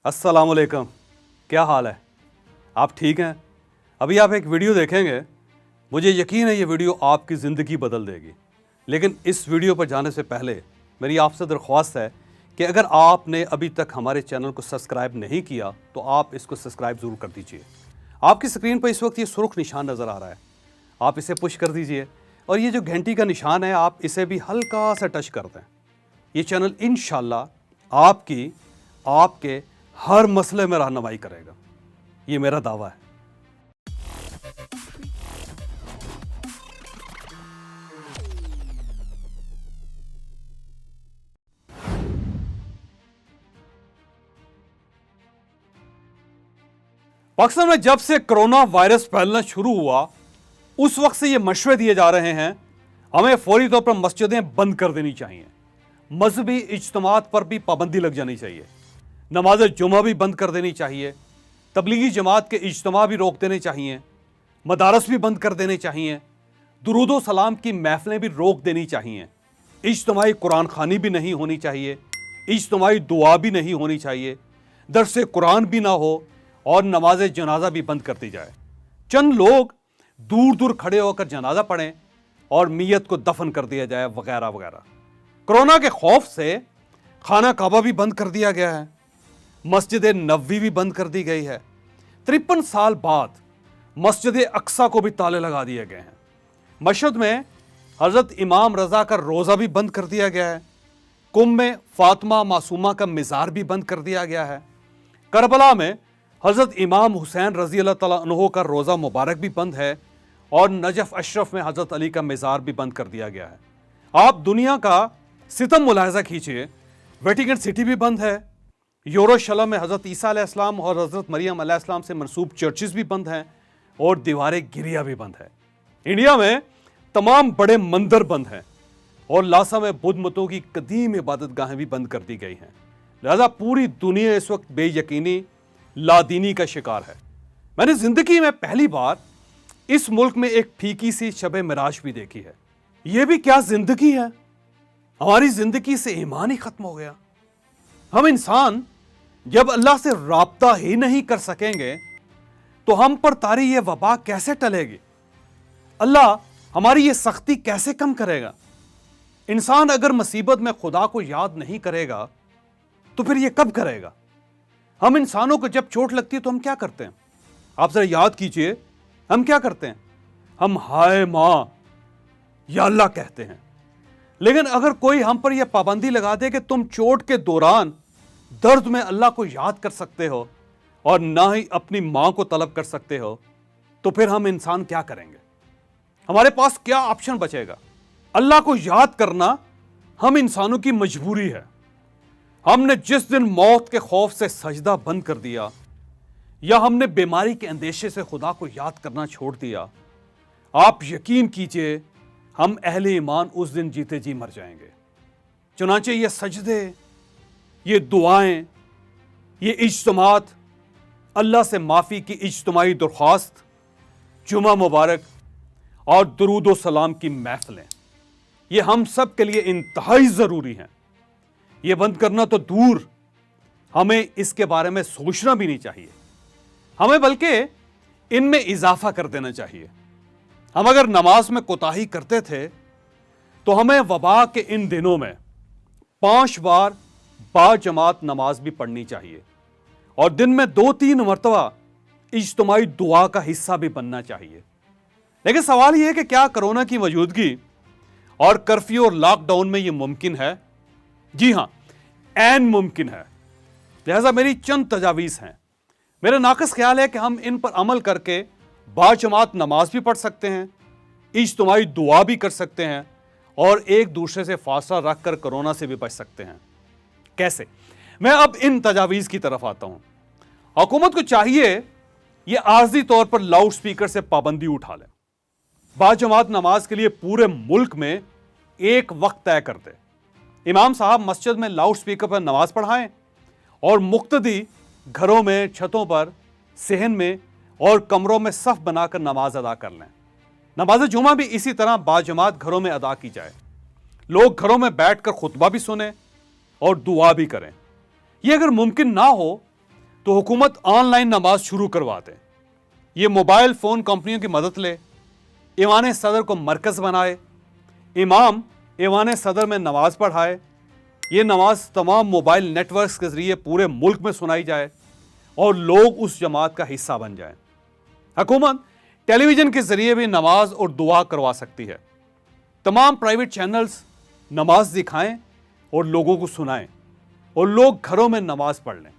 अस्सलाम वालेकुम। क्या हाल है? आप ठीक हैं? अभी आप एक वीडियो देखेंगे, मुझे यकीन है ये वीडियो आपकी ज़िंदगी बदल देगी। लेकिन इस वीडियो पर जाने से पहले मेरी आपसे दरख्वास्त है कि अगर आपने अभी तक हमारे चैनल को सब्सक्राइब नहीं किया तो आप इसको सब्सक्राइब ज़रूर कर दीजिए। आपकी स्क्रीन पर इस वक्त ये सुर्ख निशान नज़र आ रहा है, आप इसे पुश कर दीजिए और ये जो घंटी का निशान है आप इसे भी हल्का सा टच कर दें। ये चैनल इंशाल्लाह आपके हर मसले में रहनुमाई करेगा, ये मेरा दावा है। पाकिस्तान में जब से कोरोना वायरस फैलना शुरू हुआ उस वक्त से ये मशवरे दिए जा रहे हैं हमें फौरी तौर पर मस्जिदें बंद कर देनी चाहिए, मजहबी इज्तिमात पर भी पाबंदी लग जानी चाहिए, नमाज जुमा भी बंद कर देनी चाहिए, तबलीगी जमात के इज्तिमा भी रोक देने चाहिए, मदारस भी बंद कर देने चाहिए, दुरूदो सलाम की महफिलें भी रोक देनी चाहिए, इज्तिमाई कुरान खानी भी नहीं होनी चाहिए, इज्तिमाई दुआ भी नहीं होनी चाहिए, दरसे कुरान भी ना हो और नमाज जनाजा भी बंद कर दी जाए। चंद लोग दूर दूर खड़े होकर जनाजा पढ़ें और मियत को दफन कर दिया जाए वगैरह वगैरह। कोरोना के खौफ से खाना काबा भी बंद कर दिया गया है, मस्जिद नबवी भी बंद कर दी गई है। 53 साल बाद मस्जिद अक्सा को भी ताले लगा दिए गए हैं। मशहद में हजरत इमाम रजा का रोज़ा भी बंद कर दिया गया है। कुम में फातिमा मासूमा का मिज़ार भी बंद कर दिया गया है। करबला में हजरत इमाम हुसैन रजी अल्लाह तआला अन्हु का रोज़ा मुबारक भी बंद है और नजफ अशरफ में हजरत अली का मिज़ार भी बंद कर दिया गया है। आप दुनिया का सितम मुलाहिज़ा कीजिए, वेटिकन सिटी भी बंद है, यरूशलेम में हज़रत ईसा अलैहिस्सलाम और हज़रत मरियम अलैहिस्सलाम से मंसूब चर्चेस भी बंद हैं और दीवारें गिरिया भी बंद है। इंडिया में तमाम बड़े मंदिर बंद हैं और लासा में बुद्ध मतों की कदीम इबादत गाहें भी बंद कर दी गई हैं। लिहाजा पूरी दुनिया इस वक्त बेयकीनी लादीनी का शिकार है। मैंने ज़िंदगी में पहली बार इस मुल्क में एक फीकी सी शब मिराज भी देखी है। यह भी क्या ज़िंदगी है? हमारी ज़िंदगी से ईमान ही ख़त्म हो गया। हम इंसान जब अल्लाह से राब्ता ही नहीं कर सकेंगे तो हम पर तारी ये वबा कैसे टलेगी? अल्लाह हमारी ये सख्ती कैसे कम करेगा? इंसान अगर मुसीबत में खुदा को याद नहीं करेगा तो फिर ये कब करेगा? हम इंसानों को जब चोट लगती है तो हम क्या करते हैं? आप जरा याद कीजिए, हम क्या करते हैं? हम हाय मां या अल्लाह कहते हैं। लेकिन अगर कोई हम पर यह पाबंदी लगा दे कि तुम चोट के दौरान दर्द में अल्लाह को याद कर सकते हो और ना ही अपनी मां को तलब कर सकते हो, तो फिर हम इंसान क्या करेंगे? हमारे पास क्या ऑप्शन बचेगा? अल्लाह को याद करना हम इंसानों की मजबूरी है। हमने जिस दिन मौत के खौफ से सजदा बंद कर दिया या हमने बीमारी के अंदेशे से खुदा को याद करना छोड़ दिया, आप यकीन कीजिए हम अहले ईमान उस दिन जीते जी मर जाएंगे। चुनांचे ये सजदे, ये दुआएं, ये इज्तिमात, अल्लाह से माफ़ी की इज्तिमाई दरख्वास्त, जुमा मुबारक और दुरूद व सलाम की महफिलें, ये हम सब के लिए इंतहाई ज़रूरी हैं। ये बंद करना तो दूर, हमें इसके बारे में सोचना भी नहीं चाहिए। हमें बल्कि इनमें इजाफा कर देना चाहिए। हम अगर नमाज में कोताही करते थे तो हमें वबा के इन दिनों में 5 बार बाजमात नमाज भी पढ़नी चाहिए और दिन में 2-3 मरतबा इज्तिमाई दुआ का हिस्सा भी बनना चाहिए। लेकिन सवाल यह है कि क्या कोरोना की मौजूदगी और कर्फ्यू और लॉकडाउन में यह मुमकिन है? जी हां, ऐन मुमकिन है। लिहाजा मेरी चंद तजावीज़ हैं। मेरा नाक़िस ख्याल है कि हम इन पर अमल करके बाजमात नमाज भी पढ़ सकते हैं, इज्तिमाई दुआ भी कर सकते हैं और एक दूसरे से फासला रख कर कोरोना से भी बच सकते हैं। कैसे? मैं अब इन तजावीज़ की तरफ आता हूं। हुकूमत को चाहिए ये आर्जी तौर पर लाउड स्पीकर से पाबंदी उठा लें। बाजमात नमाज के लिए पूरे मुल्क में एक वक्त तय कर दे। इमाम साहब मस्जिद में लाउड स्पीकर पर नमाज पढ़ाएं और मुक्तदी घरों में, छतों पर, सेहन में और कमरों में सफ बनाकर नमाज अदा कर लें। नमाज जुमा भी इसी तरह बाजमात घरों में अदा की जाए। लोग घरों में बैठकर खुतबा भी सुने और दुआ भी करें। यह अगर मुमकिन ना हो तो हुकूमत ऑनलाइन नमाज शुरू करवा दे। ये मोबाइल फ़ोन कंपनियों की मदद ले, ईवान सदर को मरकज़ बनाए, इमाम ईवान सदर में नमाज पढ़ाए, ये नमाज तमाम मोबाइल नेटवर्क्स के ज़रिए पूरे मुल्क में सुनाई जाए और लोग उस जमात का हिस्सा बन जाएं। हुकूमत टेलीविज़न के ज़रिए भी नमाज और दुआ करवा सकती है। तमाम प्राइवेट चैनल्स नमाज दिखाएं और लोगों को सुनाएं और लोग घरों में नमाज पढ़ लें।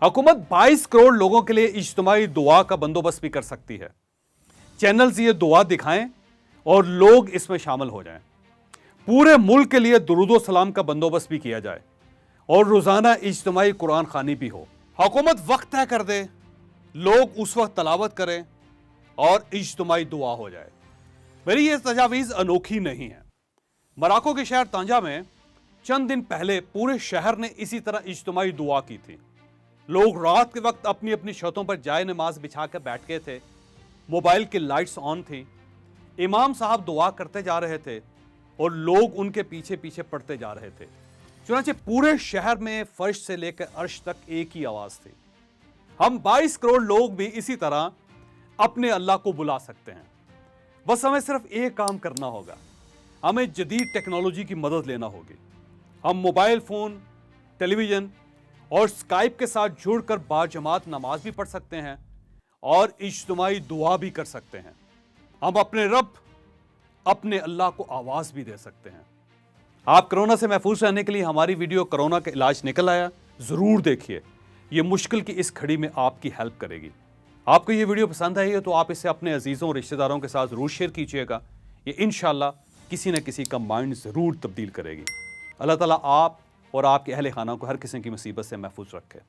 हुकूमत 22 करोड़ लोगों के लिए इज्तिमाई दुआ का बंदोबस्त भी कर सकती है। चैनल्स ये दुआ दिखाएं और लोग इसमें शामिल हो जाएं। पूरे मुल्क के लिए दुरूद सलाम का बंदोबस्त भी किया जाए और रोज़ाना इज्तिमाई कुरान खानी भी हो। हुकूमत वक्त तय कर दे, लोग उस वक्त तलावत करें और इज्तिमाई दुआ हो जाए। मेरी ये तजावीज़ अनोखी नहीं है। मोरक्को के शहर तांजा में चंद दिन पहले पूरे शहर ने इसी तरह इज्तिमाई दुआ की थी। लोग रात के वक्त अपनी अपनी छतों पर जाए नमाज बिछा कर बैठ गए थे। मोबाइल की लाइट्स ऑन थी। इमाम साहब दुआ करते जा रहे थे और लोग उनके पीछे पीछे पढ़ते जा रहे थे। चुनांचे पूरे शहर में फर्श से लेकर अर्श तक एक ही आवाज थी। हम 22 करोड़ लोग भी इसी तरह अपने अल्लाह को बुला सकते हैं। बस हमें सिर्फ एक काम करना होगा, हमें जदीद टेक्नोलॉजी की मदद लेना होगी। हम मोबाइल फ़ोन, टेलीविज़न और स्काइप के साथ जुड़कर बाजमात नमाज भी पढ़ सकते हैं और इज्तिमाई दुआ भी कर सकते हैं। हम अपने रब, अपने अल्लाह को आवाज़ भी दे सकते हैं। आप कोरोना से महफूज रहने के लिए हमारी वीडियो कोरोना का इलाज निकल आया ज़रूर देखिए। ये मुश्किल की इस घड़ी में आपकी हेल्प करेगी। आपको ये वीडियो पसंद आई है तो आप इसे अपने अजीज़ों और रिश्तेदारों के साथ ज़रूर शेयर कीजिएगा। ये इंशाल्लाह किसी न किसी का माइंड ज़रूर तब्दील करेगी। अल्लाह ताला आप और आपके अहले खाना को हर किस्म की मुसीबत से महफूज रखे।